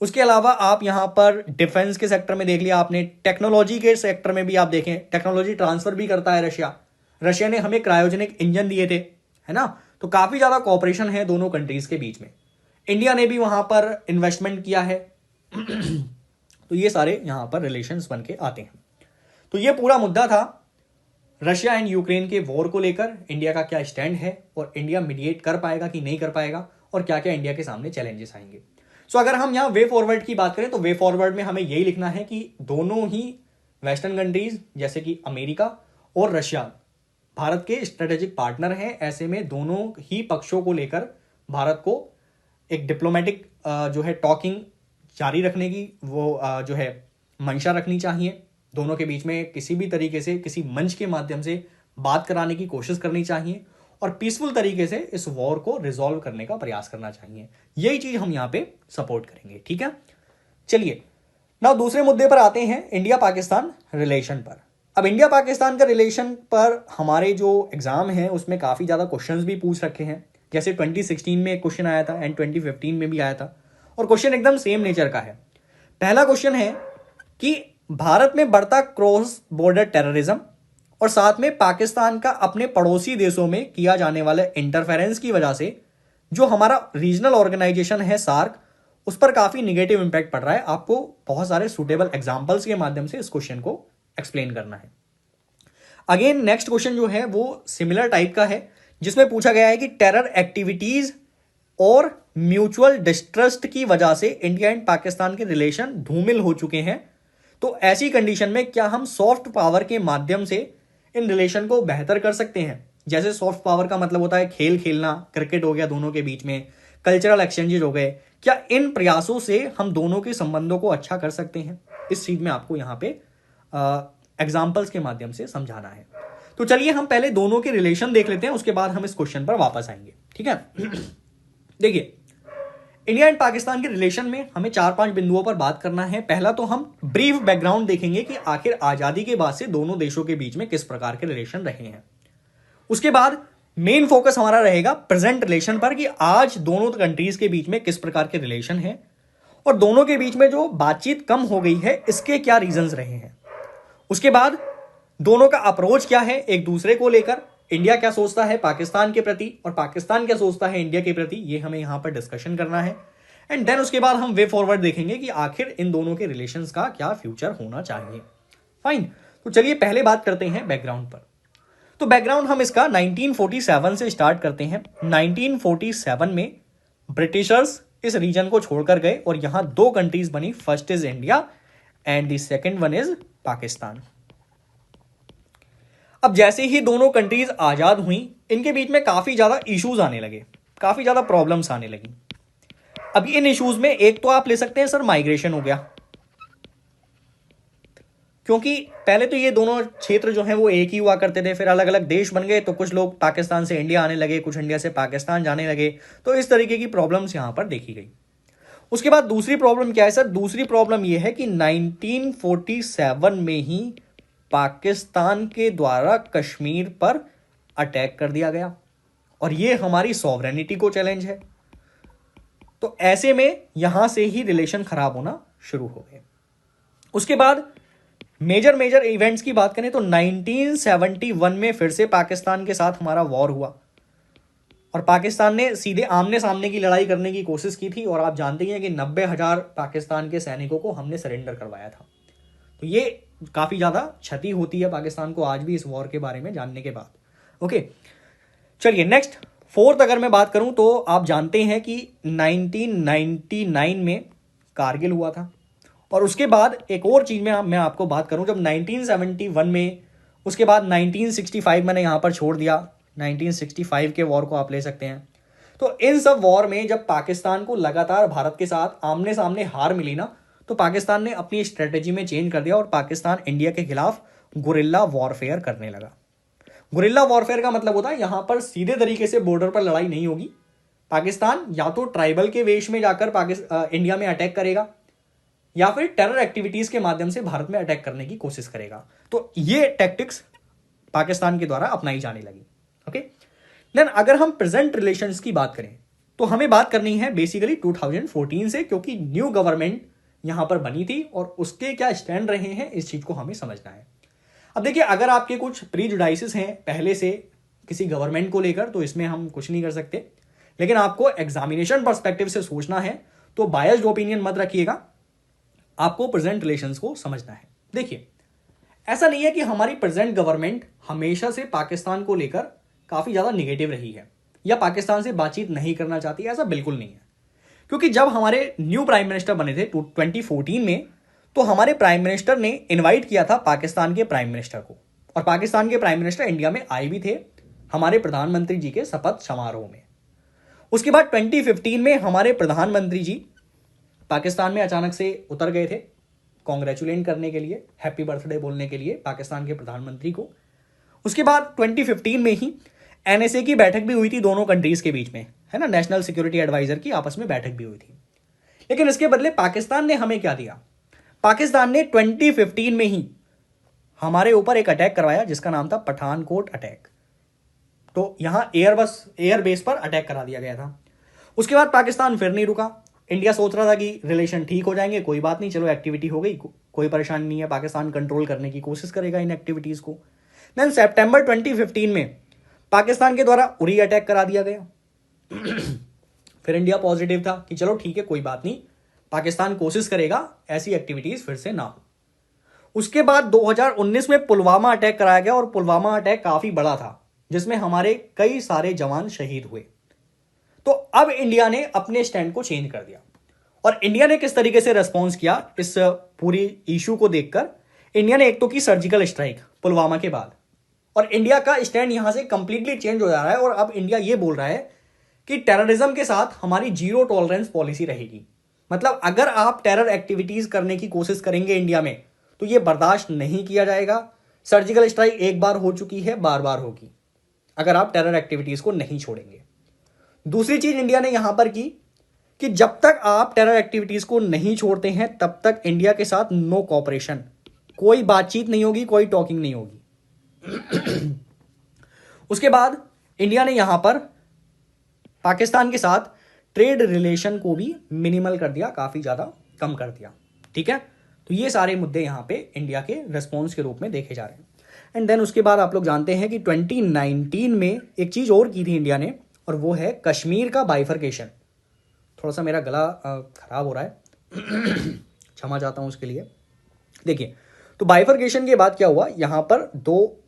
उसके अलावा आप यहां पर डिफेंस के सेक्टर में देख लिया आपने, टेक्नोलॉजी के सेक्टर में भी आप देखें, टेक्नोलॉजी ट्रांसफर भी करता है रशिया। रशिया ने हमें क्रायोजेनिक इंजन दिए थे, है ना, तो काफी ज्यादा कोऑपरेशन है दोनों कंट्रीज के बीच में। इंडिया ने भी वहां पर इन्वेस्टमेंट किया है तो ये सारे यहां पर रिलेशंस बन के आते हैं। तो ये पूरा मुद्दा था रशिया एंड यूक्रेन के वॉर को लेकर, इंडिया का क्या स्टैंड है और इंडिया मीडिएट कर पाएगा कि नहीं कर पाएगा और क्या क्या इंडिया के सामने चैलेंजेस आएंगे। सो अगर हम यहाँ वे फॉरवर्ड की बात करें तो वे फॉरवर्ड में हमें यही लिखना है कि दोनों ही वेस्टर्न कंट्रीज जैसे कि अमेरिका और रशिया भारत के स्ट्रेटेजिक पार्टनर हैं। ऐसे में दोनों ही पक्षों को लेकर भारत को एक डिप्लोमेटिक जो है टॉकिंग जारी रखने की वो जो है मंशा रखनी चाहिए। दोनों के बीच में किसी भी तरीके से किसी मंच के माध्यम से बात कराने की कोशिश करनी चाहिए और पीसफुल तरीके से इस वॉर को रिजॉल्व करने का प्रयास करना चाहिए। यही चीज हम यहां पे सपोर्ट करेंगे, ठीक है। चलिए नाउ दूसरे मुद्दे पर आते हैं, इंडिया पाकिस्तान रिलेशन पर। अब इंडिया पाकिस्तान का रिलेशन पर हमारे जो एग्जाम है उसमें काफी ज्यादा क्वेश्चंस भी पूछ रखे हैं। जैसे 2016 में एक क्वेश्चन आया था एंड 2015 में भी आया था और क्वेश्चन एकदम सेम नेचर का है। पहला क्वेश्चन है कि भारत में बढ़ता क्रॉस बॉर्डर टेररिज्म और साथ में पाकिस्तान का अपने पड़ोसी देशों में किया जाने वाले इंटरफेरेंस की वजह से जो हमारा रीजनल ऑर्गेनाइजेशन है सार्क, उस पर काफी निगेटिव इंपैक्ट पड़ रहा है। आपको बहुत सारे सुटेबल एग्जांपल्स के माध्यम से इस क्वेश्चन को एक्सप्लेन करना है। अगेन नेक्स्ट क्वेश्चन जो है वो सिमिलर टाइप का है, जिसमें पूछा गया है कि टेरर एक्टिविटीज और म्यूचुअल डिस्ट्रस्ट की वजह से इंडिया एंड पाकिस्तान के रिलेशन धूमिल हो चुके हैं। तो ऐसी कंडीशन में क्या हम सॉफ्ट पावर के माध्यम से इन रिलेशन को बेहतर कर सकते हैं? जैसे सॉफ्ट पावर का मतलब होता है खेल खेलना, क्रिकेट हो गया दोनों के बीच में, कल्चरल एक्सचेंजेस हो गए, क्या इन प्रयासों से हम दोनों के संबंधों को अच्छा कर सकते हैं? इस चीज में आपको यहां पे एग्जाम्पल्स के माध्यम से समझाना है। तो चलिए हम पहले दोनों के रिलेशन देख लेते हैं, उसके बाद हम इस क्वेश्चन पर वापस आएंगे, ठीक है। देखिए इंडिया एंड पाकिस्तान के रिलेशन में हमें 4-5 बिंदुओं पर बात करना है। पहला तो हम ब्रीफ बैकग्राउंड देखेंगे कि आखिर आजादी के बाद से दोनों देशों के बीच में किस प्रकार के रिलेशन रहे हैं। उसके बाद मेन फोकस हमारा रहेगा प्रेजेंट रिलेशन पर कि आज दोनों कंट्रीज के बीच में किस प्रकार के रिलेशन है और दोनों के बीच में जो बातचीत कम हो गई है इसके क्या रीजंस रहे हैं। उसके बाद दोनों का अप्रोच क्या है एक दूसरे को लेकर, इंडिया क्या सोचता है पाकिस्तान के प्रति और पाकिस्तान क्या सोचता है इंडिया के प्रति, ये हमें यहां पर डिस्कशन करना है। एंड देन उसके बाद हम वे फॉरवर्ड देखेंगे कि आखिर इन दोनों के रिलेशंस का क्या फ्यूचर होना चाहिए। फाइन, तो चलिए पहले बात करते हैं बैकग्राउंड पर। तो बैकग्राउंड हम इसका 1947 से स्टार्ट करते हैं। 1947 में ब्रिटिशर्स इस रीजन को छोड़कर गए और यहां दो कंट्रीज बनी, first is India and the second one is Pakistan. अब जैसे ही दोनों कंट्रीज आजाद हुई इनके बीच में काफी ज्यादा इश्यूज आने लगे, काफी ज्यादा प्रॉब्लम्स आने लगी। अब इन इश्यूज में एक तो आप ले सकते हैं सर माइग्रेशन हो गया, क्योंकि पहले तो ये दोनों क्षेत्र जो हैं वो एक ही हुआ करते थे, फिर अलग अलग देश बन गए, तो कुछ लोग पाकिस्तान से इंडिया आने लगे, कुछ इंडिया से पाकिस्तान जाने लगे, तो इस तरीके की प्रॉब्लम्स यहां पर देखी गई। उसके बाद दूसरी प्रॉब्लम क्या है सर? दूसरी प्रॉब्लम यह है कि 1947 में ही पाकिस्तान के द्वारा कश्मीर पर अटैक कर दिया गया और यह हमारी सॉवरेनिटी को चैलेंज है। तो ऐसे में यहां से ही रिलेशन खराब होना शुरू हो गए। उसके बाद मेजर मेजर इवेंट्स की बात करें तो 1971 में फिर से पाकिस्तान के साथ हमारा वॉर हुआ और पाकिस्तान ने सीधे आमने सामने की लड़ाई करने की कोशिश की थी और आप जानते ही हैं कि 90,000 पाकिस्तान के सैनिकों को हमने सरेंडर करवाया था। तो ये काफ़ी ज़्यादा क्षति होती है पाकिस्तान को आज भी इस वॉर के बारे में जानने के बाद। ओके, चलिए नेक्स्ट फोर्थ अगर मैं बात करूं तो आप जानते हैं कि 1999 में कारगिल हुआ था और उसके बाद एक और चीज़ में मैं आपको बात करूं, जब 1971 में, उसके बाद 1965 मैंने यहाँ पर छोड़ दिया, 1965 के वॉर को आप ले सकते हैं। तो इन सब वॉर में जब पाकिस्तान को लगातार भारत के साथ आमने सामने हार मिली ना, तो पाकिस्तान ने अपनी स्ट्रेटेजी में चेंज कर दिया और पाकिस्तान इंडिया के खिलाफ गुरिल्ला वॉरफेयर करने लगा। गुरिल्ला वॉरफेयर का मतलब होता है यहां पर सीधे तरीके से बॉर्डर पर लड़ाई नहीं होगी। पाकिस्तान या तो ट्राइबल के वेश में जाकर इंडिया में अटैक करेगा या फिर टेरर एक्टिविटीज के माध्यम से भारत में अटैक करने की कोशिश करेगा। तो ये टैक्टिक्स पाकिस्तान के द्वारा अपनाई जाने लगी। ओके, देन अगर हम प्रेजेंट रिलेशंस की बात करें तो हमें बात करनी है बेसिकली 2014 से, क्योंकि न्यू गवर्नमेंट यहां पर बनी थी और उसके क्या स्टैंड रहे हैं इस चीज को हमें समझना है। अब देखिए, अगर आपके कुछ प्रीजुडाइसिस हैं पहले से किसी गवर्नमेंट को लेकर तो इसमें हम कुछ नहीं कर सकते, लेकिन आपको एग्जामिनेशन पर्सपेक्टिव से सोचना है तो बायस्ड ओपिनियन मत रखिएगा, आपको प्रेजेंट रिलेशंस को समझना है। देखिए, ऐसा नहीं है कि हमारी प्रेजेंट गवर्नमेंट हमेशा से पाकिस्तान को लेकर काफी ज्यादा निगेटिव रही है या पाकिस्तान से बातचीत नहीं करना चाहती है, ऐसा बिल्कुल नहीं है। क्योंकि जब हमारे न्यू प्राइम मिनिस्टर बने थे 2014 में, तो हमारे प्राइम मिनिस्टर ने इनवाइट किया था पाकिस्तान के प्राइम मिनिस्टर को, और पाकिस्तान के प्राइम मिनिस्टर इंडिया में आए भी थे हमारे प्रधानमंत्री जी के शपथ समारोह में। उसके बाद 2015 में हमारे प्रधानमंत्री जी पाकिस्तान में अचानक से उतर गए थे कॉन्ग्रेचुलेट करने के लिए, हैप्पी बर्थडे बोलने के लिए पाकिस्तान के प्रधानमंत्री को। उसके बाद 2015 में ही एनएसए की बैठक भी हुई थी दोनों कंट्रीज के बीच में, है ना, नेशनल सिक्योरिटी एडवाइजर की आपस में बैठक भी हुई थी। लेकिन इसके बदले पाकिस्तान ने हमें क्या दिया? पाकिस्तान ने 2015 में ही हमारे ऊपर एक अटैक करवाया जिसका नाम था पठानकोट अटैक। तो यहां एयर बेस पर अटैक करा दिया गया था। उसके बाद पाकिस्तान फिर नहीं रुका। इंडिया सोच रहा था कि रिलेशन ठीक हो जाएंगे, कोई बात नहीं, चलो एक्टिविटी हो गई, कोई परेशानी नहीं है, पाकिस्तान कंट्रोल करने की कोशिश करेगा इन एक्टिविटीज को। देन सितंबर 2015 में पाकिस्तान के द्वारा उरी अटैक करा दिया गया। फिर इंडिया पॉजिटिव था कि चलो ठीक है, कोई बात नहीं, पाकिस्तान कोशिश करेगा ऐसी एक्टिविटीज फिर से ना हो। उसके बाद 2019 में पुलवामा अटैक कराया गया और पुलवामा अटैक काफी बड़ा था जिसमें हमारे कई सारे जवान शहीद हुए। तो अब इंडिया ने अपने स्टैंड को चेंज कर दिया। और इंडिया ने किस तरीके से रेस्पॉन्स किया इस पूरी इशू को देखकर? इंडिया ने एक तो की सर्जिकल स्ट्राइक पुलवामा के बाद, और इंडिया का स्टैंड यहां से कंप्लीटली चेंज हो जा रहा है और अब इंडिया ये बोल रहा है कि टेररिज्म के साथ हमारी जीरो टॉलरेंस पॉलिसी रहेगी। मतलब अगर आप टेरर एक्टिविटीज करने की कोशिश करेंगे इंडिया में तो ये बर्दाश्त नहीं किया जाएगा। सर्जिकल स्ट्राइक एक बार हो चुकी है, बार बार होगी अगर आप टेरर एक्टिविटीज को नहीं छोड़ेंगे। दूसरी चीज इंडिया ने यहां पर की कि जब तक आप टेरर एक्टिविटीज को नहीं छोड़ते हैं तब तक इंडिया के साथ नो कॉपरेशन, कोई बातचीत नहीं होगी, कोई टॉकिंग नहीं होगी। उसके बाद इंडिया ने यहां पर पाकिस्तान के साथ ट्रेड रिलेशन को भी मिनिमल कर दिया, काफी ज्यादा कम कर दिया। ठीक है, तो ये सारे मुद्दे यहां पे इंडिया के रेस्पॉन्स के रूप में देखे जा रहे हैं। एंड देन उसके बाद आप लोग जानते हैं कि 2019 में एक चीज और की थी इंडिया ने, और वो है कश्मीर का बाइफरकेशन। थोड़ा सा मेरा गला खराब हो रहा है, क्षमा चाहता हूं उसके लिए। देखिए, तो बाइफरकेशन के बाद क्या हुआ, यहां पर दो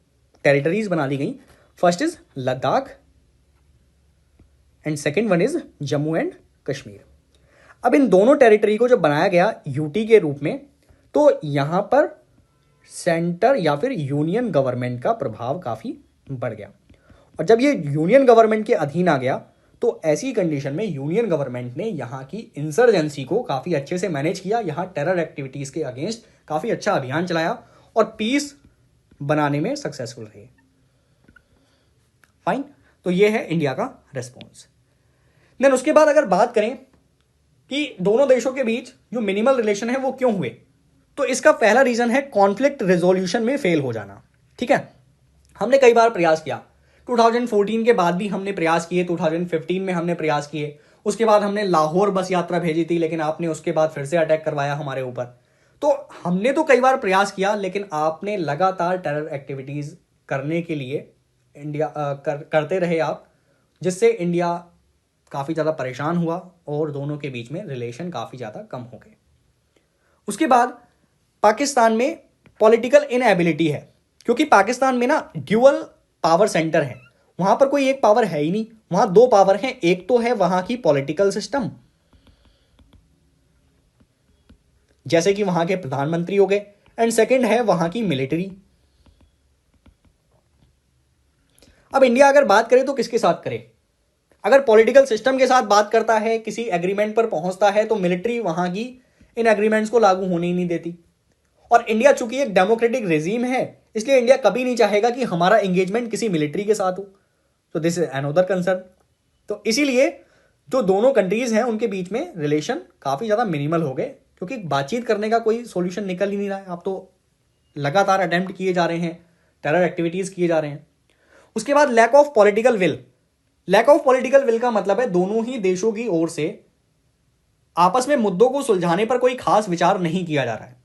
टेरिटरीज बना दी गई। First is Ladakh and second one is Jammu and Kashmir. अब इन दोनों टेरिटरी को जब बनाया गया यूटी के रूप में, तो यहां पर सेंटर या फिर यूनियन गवर्नमेंट का प्रभाव काफी बढ़ गया। और जब ये यूनियन गवर्नमेंट के अधीन आ गया तो ऐसी कंडीशन में यूनियन गवर्नमेंट ने यहाँ की इंसर्जेंसी को काफी अच्छे से मैनेज किया, यहाँ टेरर एक्टिविटीज के अगेंस्ट काफी अच्छा अभियान चलाया और पीस बनाने में सक्सेसफुल रहे। फाइन, तो ये है इंडिया का रेस्पॉन्स। देन उसके बाद अगर बात करें कि दोनों देशों के बीच जो मिनिमल रिलेशन है वो क्यों हुए, तो इसका पहला रीजन है कॉन्फ्लिक्ट रेजोल्यूशन में फेल हो जाना। ठीक है, हमने कई बार प्रयास किया, 2014 के बाद भी हमने प्रयास किए, 2015 में हमने प्रयास किए, उसके बाद हमने लाहौर बस यात्रा भेजी थी, लेकिन आपने उसके बाद फिर से अटैक करवाया हमारे ऊपर। तो हमने तो कई बार प्रयास किया, लेकिन आपने लगातार टेरर एक्टिविटीज करने के लिए करते रहे आप, जिससे इंडिया काफ़ी ज़्यादा परेशान हुआ और दोनों के बीच में रिलेशन काफ़ी ज़्यादा कम हो गए। उसके बाद पाकिस्तान में पॉलिटिकल इनएबिलिटी है, क्योंकि पाकिस्तान में ना ड्यूअल पावर सेंटर है, वहां पर कोई एक पावर है ही नहीं, वहां दो पावर हैं। एक तो है वहां की पॉलिटिकल सिस्टम, जैसे कि वहां के प्रधानमंत्री हो गए, एंड सेकंड है वहां की मिलिट्री। अब इंडिया अगर बात करे तो किसके साथ करे? अगर पॉलिटिकल सिस्टम के साथ बात करता है, किसी एग्रीमेंट पर पहुंचता है, तो मिलिट्री वहां की इन एग्रीमेंट्स को लागू होने ही नहीं देती। और इंडिया चूंकि एक डेमोक्रेटिक रेजीम है, इसलिए इंडिया कभी नहीं चाहेगा कि हमारा एंगेजमेंट किसी मिलिट्री के साथ हो। तो दिस इज अनदर कंसर्न। तो इसीलिए जो दोनों कंट्रीज हैं उनके बीच में रिलेशन काफी ज्यादा मिनिमल हो गए, क्योंकि बातचीत करने का कोई सॉल्यूशन निकल ही नहीं रहा है। आप तो लगातार अटेम्प्ट किए जा रहे हैं, टेरर एक्टिविटीज किए जा रहे हैं। उसके बाद lack of political will. Lack of political will का मतलब है दोनों ही देशों की ओर से आपस में मुद्दों को सुलझाने पर कोई खास विचार नहीं किया जा रहा है।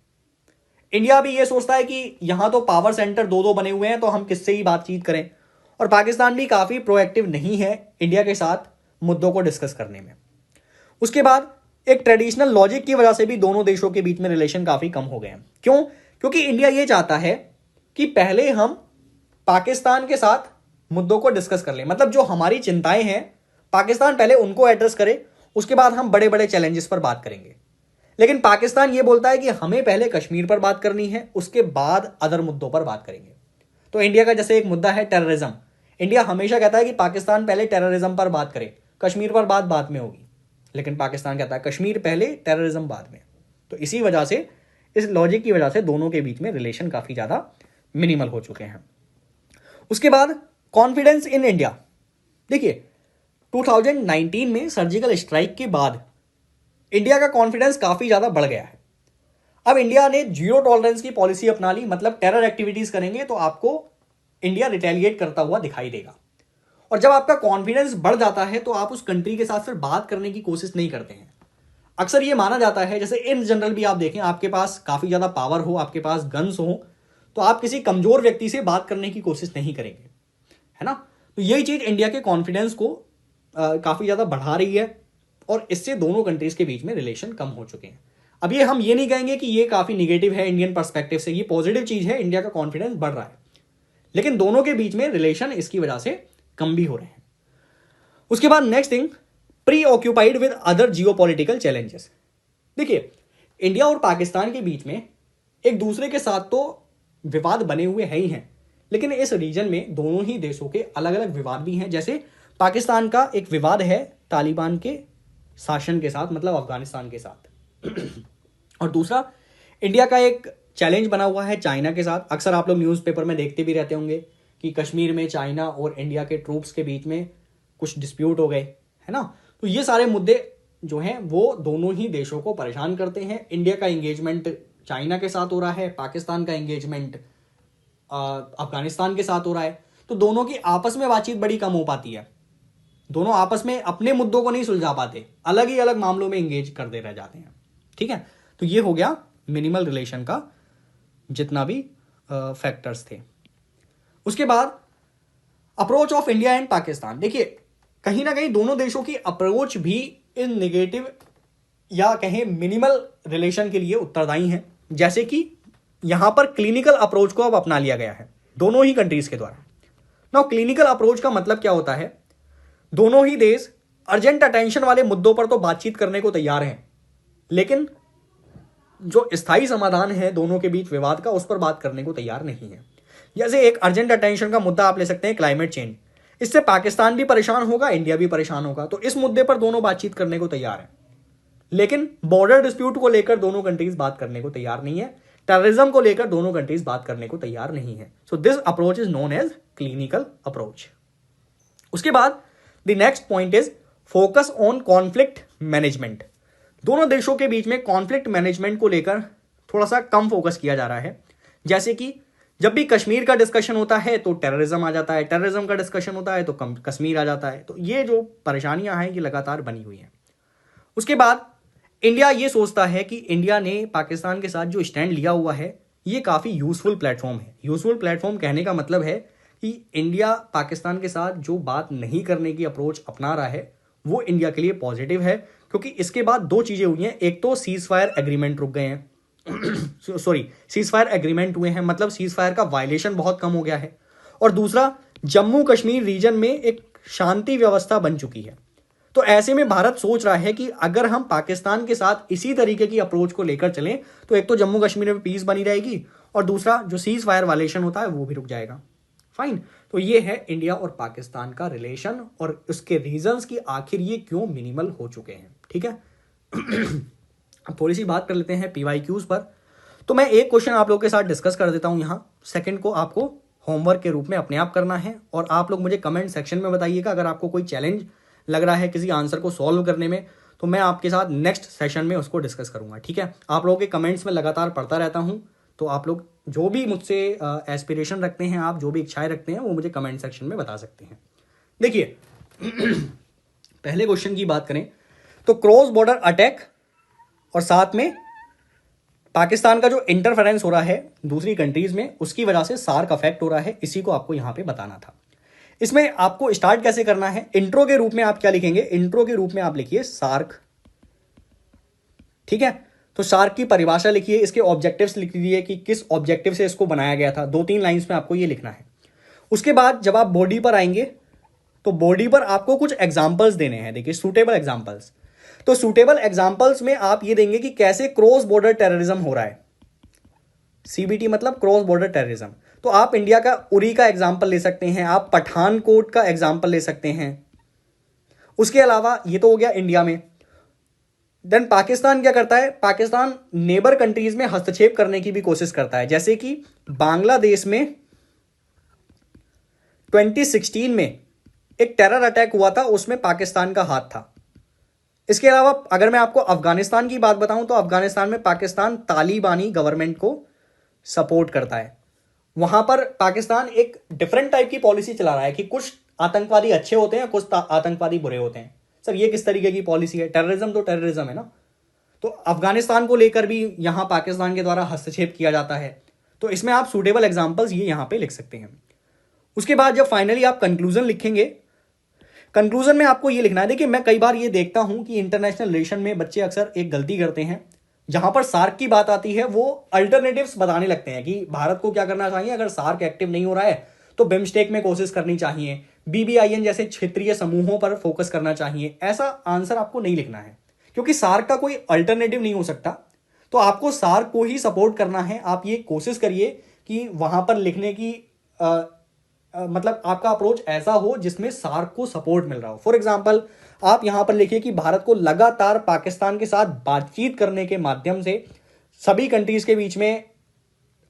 इंडिया भी ये सोचता है कि यहां तो पावर सेंटर दो दो बने हुए हैं, तो हम किससे ही बातचीत करें। और पाकिस्तान भी काफी प्रोएक्टिव नहीं है इंडिया के साथ मुद्दों को डिस्कस करने में। उसके बाद एक ट्रेडिशनल लॉजिक की वजह से भी दोनों देशों के बीच में रिलेशन काफी कम हो गए हैं। क्यों? क्योंकि इंडिया ये चाहता है कि पहले हम पाकिस्तान के साथ मुद्दों को डिस्कस कर लें, मतलब जो हमारी चिंताएं हैं पाकिस्तान पहले उनको एड्रेस करे, उसके बाद हम बड़े बड़े चैलेंजेस पर बात करेंगे। लेकिन पाकिस्तान ये बोलता है कि हमें पहले कश्मीर पर बात करनी है, उसके बाद अदर मुद्दों पर बात करेंगे। तो इंडिया का जैसे एक मुद्दा है टेररिज्म, इंडिया हमेशा कहता है कि पाकिस्तान पहले टेररिज्म पर बात करे, कश्मीर पर बात बाद में होगी। लेकिन पाकिस्तान कहता है कश्मीर पहले, टेररिज्म बाद में। तो इसी वजह से, इस लॉजिक की वजह से दोनों के बीच में रिलेशन काफी ज्यादा मिनिमल हो चुके हैं। उसके बाद कॉन्फिडेंस इन इंडिया। देखिए 2019 में सर्जिकल स्ट्राइक के बाद इंडिया का कॉन्फिडेंस काफी ज्यादा बढ़ गया है। अब इंडिया ने जीरो टॉलरेंस की पॉलिसी अपना ली, मतलब टेरर एक्टिविटीज करेंगे तो आपको इंडिया रिटेलिएट करता हुआ दिखाई देगा। और जब आपका कॉन्फिडेंस बढ़ जाता है तो आप उस कंट्री के साथ फिर बात करने की कोशिश नहीं करते हैं। अक्सर ये माना जाता है, जैसे इन जनरल भी आप देखें, आपके पास काफी ज्यादा पावर हो, आपके पास गन्स हो, तो आप किसी कमजोर व्यक्ति से बात करने की कोशिश नहीं करेंगे, है ना। तो यही चीज इंडिया के कॉन्फिडेंस को काफी ज्यादा बढ़ा रही है, और इससे दोनों कंट्रीज के बीच में रिलेशन कम हो चुके हैं। अब ये हम ये नहीं कहेंगे कि ये काफी निगेटिव है इंडियन पर्सपेक्टिव से, ये पॉजिटिव चीज है, इंडिया का कॉन्फिडेंस बढ़ रहा है, लेकिन दोनों के बीच में रिलेशन इसकी वजह से कम भी हो रहे हैं। उसके बाद next thing, pre occupied with other geopolitical challenges. देखिए इंडिया और पाकिस्तान के बीच में एक दूसरे के साथ तो विवाद बने हुए हैं ही हैं, लेकिन इस रीजन में दोनों ही देशों के अलग अलग विवाद भी हैं। जैसे पाकिस्तान का एक विवाद है तालिबान के शासन के साथ, मतलब अफगानिस्तान के साथ और दूसरा इंडिया का एक चैलेंज बना हुआ है चाइना के साथ। अक्सर आप लोग न्यूज़पेपर में देखते भी रहते होंगे कि कश्मीर में चाइना और इंडिया के ट्रूप्स के बीच में कुछ डिस्प्यूट हो गए, है ना। तो ये सारे मुद्दे जो हैं वो दोनों ही देशों को परेशान करते हैं। इंडिया का एंगेजमेंट चाइना के साथ हो रहा है, पाकिस्तान का एंगेजमेंट अफगानिस्तान के साथ हो रहा है, तो दोनों की आपस में बातचीत बड़ी कम हो पाती है। दोनों आपस में अपने मुद्दों को नहीं सुलझा पाते, अलग ही अलग मामलों में एंगेज करते रह जाते हैं, ठीक है। तो ये हो गया मिनिमल रिलेशन का जितना भी फैक्टर्स थे। उसके बाद approach of India and Pakistan. देखिए कहीं ना कहीं दोनों देशों की अप्रोच भी इन नेगेटिव या कहें मिनिमल रिलेशन के लिए उत्तरदायी हैं। जैसे कि यहां पर क्लिनिकल अप्रोच को अब अपना लिया गया है दोनों ही कंट्रीज के द्वारा। नाउ क्लिनिकल अप्रोच का मतलब क्या होता है? दोनों ही देश अर्जेंट अटेंशन वाले मुद्दों पर तो बातचीत करने को तैयार हैं, लेकिन जो स्थायी समाधान है दोनों के बीच विवाद का, उस पर बात करने को तैयार नहीं है। जैसे एक अर्जेंट अटेंशन का मुद्दा आप ले सकते हैं क्लाइमेट चेंज, इससे पाकिस्तान भी परेशान होगा, इंडिया भी परेशान होगा, तो इस मुद्दे पर दोनों बातचीत करने को तैयार है। लेकिन बॉर्डर डिस्प्यूट को लेकर दोनों कंट्रीज बात करने को तैयार नहीं है, टेररिज्म को लेकर दोनों कंट्रीज बात करने को तैयार नहीं है। So this approach is known as clinical approach. उसके बाद the next point is focus on conflict management. दोनों देशों के बीच में कॉन्फ्लिक्ट मैनेजमेंट को लेकर थोड़ा सा कम फोकस किया जा रहा है। जैसे कि जब भी कश्मीर का डिस्कशन होता है तो टेररिज्म आ जाता है, टेररिज्म का डिस्कशन होता है तो कश्मीर आ जाता है। तो ये जो परेशानियां हैं ये लगातार बनी हुई हैं। उसके बाद इंडिया ये सोचता है कि इंडिया ने पाकिस्तान के साथ जो स्टैंड लिया हुआ है ये काफ़ी यूजफुल प्लेटफॉर्म है। यूजफुल प्लेटफॉर्म कहने का मतलब है कि इंडिया पाकिस्तान के साथ जो बात नहीं करने की अप्रोच अपना रहा है वो इंडिया के लिए पॉजिटिव है, क्योंकि इसके बाद दो चीज़ें हुई हैं। एक तो सीज फायर एग्रीमेंट रुक गए हैं सॉरी सीज फायर एग्रीमेंट हुए हैं, मतलब सीज फायर का वायलेशन बहुत कम हो गया है। और दूसरा, जम्मू कश्मीर रीजन में एक शांति व्यवस्था बन चुकी है। तो ऐसे में भारत सोच रहा है कि अगर हम पाकिस्तान के साथ इसी तरीके की अप्रोच को लेकर चलें तो एक तो जम्मू कश्मीर में पीस बनी रहेगी और दूसरा जो सीज फायर वायलेशन होता है वो भी रुक जाएगा। फाइन। तो ये है इंडिया और पाकिस्तान का रिलेशन और उसके रीजंस कि आखिर ये क्यों मिनिमल हो चुके हैं। ठीक है। अब थोड़ी सी बात कर लेते हैं PYQs पर। तो मैं एक क्वेश्चन आप लोगों के साथ डिस्कस कर देता हूं यहां। सेकंड को आपको होमवर्क के रूप में अपने आप करना है और आप लोग मुझे कमेंट सेक्शन में बताइएगा अगर आपको कोई चैलेंज लग रहा है किसी आंसर को सॉल्व करने में, तो मैं आपके साथ नेक्स्ट सेशन में उसको डिस्कस करूंगा। ठीक है। आप लोगों के कमेंट्स में लगातार पढ़ता रहता हूं, तो आप लोग जो भी मुझसे एस्पिरेशन रखते हैं, आप जो भी इच्छाएं रखते हैं वो मुझे कमेंट सेक्शन में बता सकते हैं। देखिए पहले क्वेश्चन की बात करें तो क्रॉस बॉर्डर अटैक और साथ में पाकिस्तान का जो इंटरफेरेंस हो रहा है दूसरी कंट्रीज में उसकी वजह से सार्क अफेक्ट हो रहा है, इसी को आपको यहां पे बताना था। इसमें आपको स्टार्ट कैसे करना है, इंट्रो के रूप में आप क्या लिखेंगे, इंट्रो के रूप में आप लिखिए सार्क। ठीक है। तो सार्क की परिभाषा लिखिए, इसके ऑब्जेक्टिव्स लिख लीजिए कि किस ऑब्जेक्टिव से इसको बनाया गया था, 2-3 लाइंस में आपको ये लिखना है। उसके बाद जब आप बॉडी पर आएंगे तो बॉडी पर आपको कुछ एग्जांपल्स देने हैं। देखिए सूटेबल एग्जांपल्स, तो सूटेबल एग्जांपल्स में आप ये देंगे कि कैसे क्रॉस बॉर्डर टेररिज्म हो रहा है। CBT मतलब क्रॉस बॉर्डर टेररिज्म। तो आप इंडिया का उरी का एग्जांपल ले सकते हैं, आप पठानकोट का एग्जांपल ले सकते हैं। उसके अलावा ये तो हो गया इंडिया में। देन पाकिस्तान क्या करता है, पाकिस्तान नेबर कंट्रीज में हस्तक्षेप करने की भी कोशिश करता है, जैसे कि बांग्लादेश में 2016 में एक टेरर अटैक हुआ था, उसमें पाकिस्तान का हाथ था। इसके अलावा अगर मैं आपको अफगानिस्तान की बात बताऊं तो अफगानिस्तान में पाकिस्तान तालिबानी गवर्नमेंट को सपोर्ट करता है। वहां पर पाकिस्तान एक डिफरेंट टाइप की पॉलिसी चला रहा है कि कुछ आतंकवादी अच्छे होते हैं, कुछ आतंकवादी बुरे होते हैं। सर ये किस तरीके की पॉलिसी है, टेररिज्म तो टेररिज्म है ना। तो अफगानिस्तान को लेकर भी यहां पाकिस्तान के द्वारा हस्तक्षेप किया जाता है। तो इसमें आप सूटेबल एग्जांपल्स ये यहां पे लिख सकते हैं। उसके बाद जब फाइनली आप कंक्लूजन लिखेंगे, कंक्लूजन में आपको ये लिखना है। देखिए मैं कई बार ये देखता हूं कि इंटरनेशनल रिलेशन में बच्चे अक्सर एक गलती करते हैं, जहां पर सार्क की बात आती है वो अल्टरनेटिव्स बताने लगते हैं कि भारत को क्या करना चाहिए, अगर सार्क एक्टिव नहीं हो रहा है तो बिम्स्टेक में कोशिश करनी चाहिए, BBIN जैसे क्षेत्रीय समूहों पर फोकस करना चाहिए। ऐसा आंसर आपको नहीं लिखना है, क्योंकि सार्क का कोई अल्टरनेटिव नहीं हो सकता। तो आपको सार्क को ही सपोर्ट करना है। आप ये कोशिश करिए कि वहां पर लिखने की मतलब आपका अप्रोच ऐसा हो जिसमें सार्क को सपोर्ट मिल रहा हो। फॉर एग्जाम्पल आप यहां पर लिखिए कि भारत को लगातार पाकिस्तान के साथ बातचीत करने के माध्यम से सभी कंट्रीज के बीच में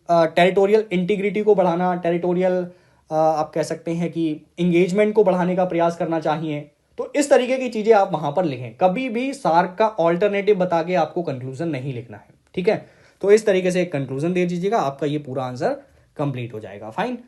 टेरिटोरियल इंटीग्रिटी को बढ़ाना, टेरिटोरियल आप कह सकते हैं कि इंगेजमेंट को बढ़ाने का प्रयास करना चाहिए। तो इस तरीके की चीजें आप वहां पर लिखें। कभी भी सार्क का ऑल्टरनेटिव बता के आपको कंक्लूजन नहीं लिखना है। ठीक है। तो इस तरीके से एक कंक्लूजन दे दीजिएगा, आपका ये पूरा आंसर कंप्लीट हो जाएगा। फाइन।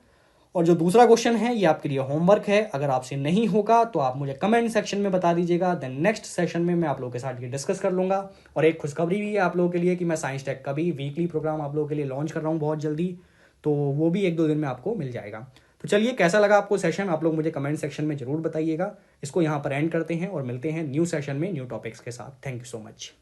और जो दूसरा क्वेश्चन है ये आपके लिए होमवर्क है। अगर आपसे नहीं होगा तो आप मुझे कमेंट सेक्शन में बता दीजिएगा। देन नेक्स्ट सेशन में मैं आप लोगों के साथ ये डिस्कस कर लूंगा। और एक खुशखबरी भी है आप लोगों के लिए कि मैं साइंस टेक का भी वीकली प्रोग्राम आप लोगों के लिए लॉन्च कर रहा हूँ बहुत जल्दी, तो वो भी 1-2 दिन में आपको मिल जाएगा। तो चलिए कैसा लगा आपको सेशन, आप लोग मुझे कमेंट सेक्शन में जरूर बताइएगा। इसको यहाँ पर एंड करते हैं और मिलते हैं न्यू सेशन में न्यू टॉपिक्स के साथ। Thank you so much.